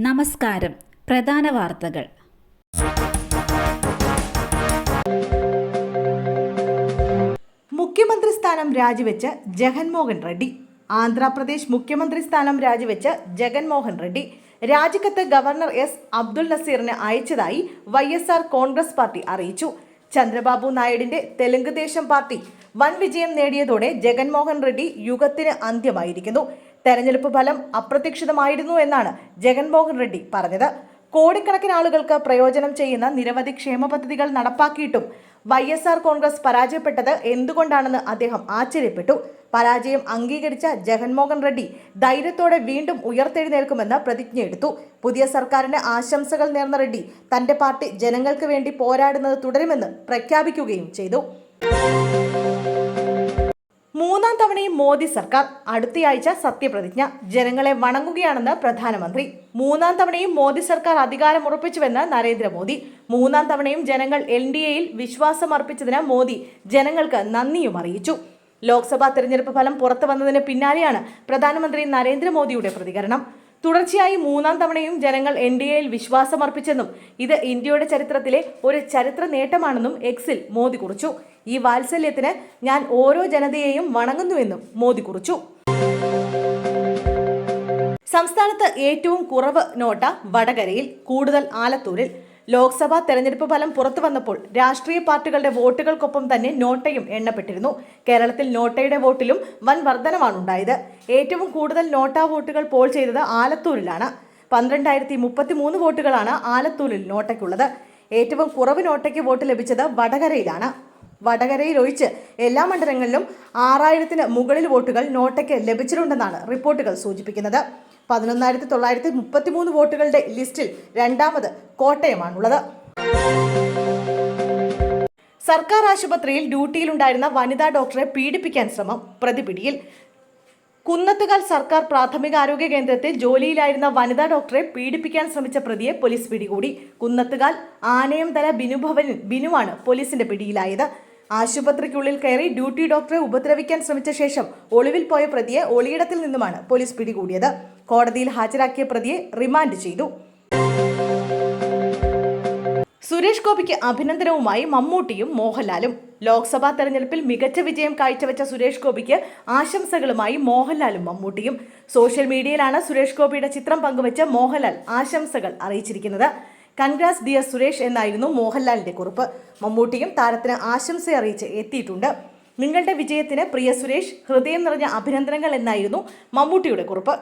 നമസ്കാരം. പ്രധാന വാർത്തകൾ. മുഖ്യമന്ത്രി സ്ഥാനം രാജിവെച്ച് ജഗൻമോഹൻ റെഡ്ഡി. ആന്ധ്രാപ്രദേശ് മുഖ്യമന്ത്രി സ്ഥാനം രാജിവെച്ച് ജഗൻമോഹൻ റെഡ്ഡി രാജിക്കത്ത് ഗവർണർ എസ് അബ്ദുൽ നസീറിന് അയച്ചതായി YSR കോൺഗ്രസ് പാർട്ടി അറിയിച്ചു. ചന്ദ്രബാബു നായിഡിന്റെ തെലുങ്ക് ദേശം പാർട്ടി വൻ വിജയം നേടിയതോടെ ജഗൻമോഹൻ റെഡ്ഡി യുഗത്തിന് അന്ത്യമായിരിക്കുന്നു. തെരഞ്ഞെടുപ്പ് ഫലം അപ്രതീക്ഷിതമായിരുന്നു എന്നാണ് ജഗൻമോഹൻ റെഡ്ഡി പറഞ്ഞത്. കോടിക്കണക്കിന് ആളുകൾക്ക് പ്രയോജനം ചെയ്യുന്ന നിരവധി ക്ഷേമ പദ്ധതികൾ നടപ്പാക്കിയിട്ടും YSR കോൺഗ്രസ് പരാജയപ്പെട്ടത് എന്തുകൊണ്ടാണെന്ന് അദ്ദേഹം ആശ്ചര്യപ്പെട്ടു. പരാജയം അംഗീകരിച്ച ജഗൻമോഹൻ റെഡ്ഡി ധൈര്യത്തോടെ വീണ്ടും ഉയർത്തെഴുന്നേൽക്കുമെന്ന് പ്രതിജ്ഞയെടുത്തു. പുതിയ സർക്കാരിന് ആശംസകൾ നേർന്ന റെഡ്ഡി തന്റെ പാർട്ടി ജനങ്ങൾക്ക് വേണ്ടി പോരാടുന്നത് തുടരുമെന്ന് പ്രഖ്യാപിക്കുകയും ചെയ്തു. മൂന്നാം തവണയും മോദി സർക്കാർ അടുത്തയാഴ്ച സത്യപ്രതിജ്ഞ. ജനങ്ങളെ വണങ്ങുകയാണെന്ന് പ്രധാനമന്ത്രി. മൂന്നാം തവണയും മോദി സർക്കാർ അധികാരം ഉറപ്പിച്ചുവെന്ന് നരേന്ദ്രമോദി. മൂന്നാം തവണയും ജനങ്ങൾ NDAയിൽ വിശ്വാസം അർപ്പിച്ചതിന് മോദി ജനങ്ങൾക്ക് നന്ദിയും അറിയിച്ചു. ലോക്സഭാ തെരഞ്ഞെടുപ്പ് ഫലം പുറത്തു വന്നതിന് പിന്നാലെയാണ് പ്രധാനമന്ത്രി നരേന്ദ്രമോദിയുടെ പ്രതികരണം. തുടർച്ചയായി മൂന്നാം തവണയും ജനങ്ങൾ NDAയിൽ വിശ്വാസമർപ്പിച്ചെന്നും ഇത് ഇന്ത്യയുടെ ചരിത്രത്തിലെ ഒരു ചരിത്ര നേട്ടമാണെന്നും എക്സിൽ മോദി കുറിച്ചു. ഈ വാത്സല്യത്തിന് ഞാൻ ഓരോ ജനതയെയും വണങ്ങുന്നുവെന്നും മോദി കുറിച്ചു. സംസ്ഥാനത്ത് ഏറ്റവും കുറവ് നോട്ട വടകരയിൽ, കൂടുതൽ ആലത്തൂരിൽ. ലോക്സഭാ തെരഞ്ഞെടുപ്പ് ഫലം പുറത്തു വന്നപ്പോൾ രാഷ്ട്രീയ പാർട്ടികളുടെ വോട്ടുകൾക്കൊപ്പം തന്നെ നോട്ടയും എണ്ണപ്പെട്ടിരുന്നു. കേരളത്തിൽ നോട്ടയുടെ വോട്ടിലും വൻ വർധനവാണുണ്ടായത്. ഏറ്റവും കൂടുതൽ നോട്ട വോട്ടുകൾ പോൾ ചെയ്തത് ആലത്തൂരിലാണ്. 12,033 വോട്ടുകളാണ് ആലത്തൂരിൽ നോട്ടയ്ക്കുള്ളത്. ഏറ്റവും കുറവ് നോട്ടയ്ക്ക് വോട്ട് ലഭിച്ചത് വടകരയിലാണ്. വടകരയിൽ ഒഴിച്ച് എല്ലാ മണ്ഡലങ്ങളിലും 6,000-ന് മുകളിൽ വോട്ടുകൾ നോട്ടയ്ക്ക് ലഭിച്ചിട്ടുണ്ടെന്നാണ് റിപ്പോർട്ടുകൾ സൂചിപ്പിക്കുന്നത്. 11,933 വോട്ടുകളുടെ ലിസ്റ്റിൽ രണ്ടാമത് കോട്ടയമാണുള്ളത്. സർക്കാർ ആശുപത്രിയിൽ ഡ്യൂട്ടിയിലുണ്ടായിരുന്ന വനിതാ ഡോക്ടറെ പീഡിപ്പിക്കാൻ ശ്രമം, പ്രതി പിടിയിൽ. കുന്നത്തുകാൽ സർക്കാർ പ്രാഥമികാരോഗ്യ കേന്ദ്രത്തിൽ ജോലിയിലായിരുന്ന വനിതാ ഡോക്ടറെ പീഡിപ്പിക്കാൻ ശ്രമിച്ച പ്രതിയെ പോലീസ് പിടികൂടി. കുന്നത്തുകാൽ ആനയംതല ബിനുവാണ് പോലീസിന്റെ പിടിയിലായത്. ആശുപത്രിക്കുള്ളിൽ കയറി ഡ്യൂട്ടി ഡോക്ടറെ ഉപദ്രവിക്കാൻ ശ്രമിച്ച ശേഷം ഒളിവിൽ പോയ പ്രതിയെ ഒളിയിടത്തിൽ നിന്നുമാണ് പോലീസ് പിടികൂടിയത്. കോടതിയിൽ ഹാജരാക്കിയ പ്രതിയെ റിമാൻഡ് ചെയ്തു. സുരേഷ് ഗോപിക്ക് അഭിനന്ദനവുമായി മമ്മൂട്ടിയും മോഹൻലാലും. ലോക്സഭാ തെരഞ്ഞെടുപ്പിൽ മികച്ച വിജയം കാഴ്ചവെച്ച സുരേഷ് ഗോപിക്ക് ആശംസകളുമായി മോഹൻലാലും മമ്മൂട്ടിയും. സോഷ്യൽ മീഡിയയിലാണ് സുരേഷ് ഗോപിയുടെ ചിത്രം പങ്കുവെച്ച് മോഹൻലാൽ ആശംസകൾ അറിയിച്ചിരിക്കുന്നത്. കൺഗ്രാസ് ഡിയർ സുരേഷ് എന്നായിരുന്നു മോഹൻലാലിന്റെ കുറിപ്പ്. മമ്മൂട്ടിയും താരത്തിന് ആശംസ അറിയിച്ച് എത്തിയിട്ടുണ്ട്. നിങ്ങളുടെ വിജയത്തിന് പ്രിയ സുരേഷ്, ഹൃദയം നിറഞ്ഞ അഭിനന്ദനങ്ങൾ എന്നായിരുന്നു മമ്മൂട്ടിയുടെ കുറിപ്പ്.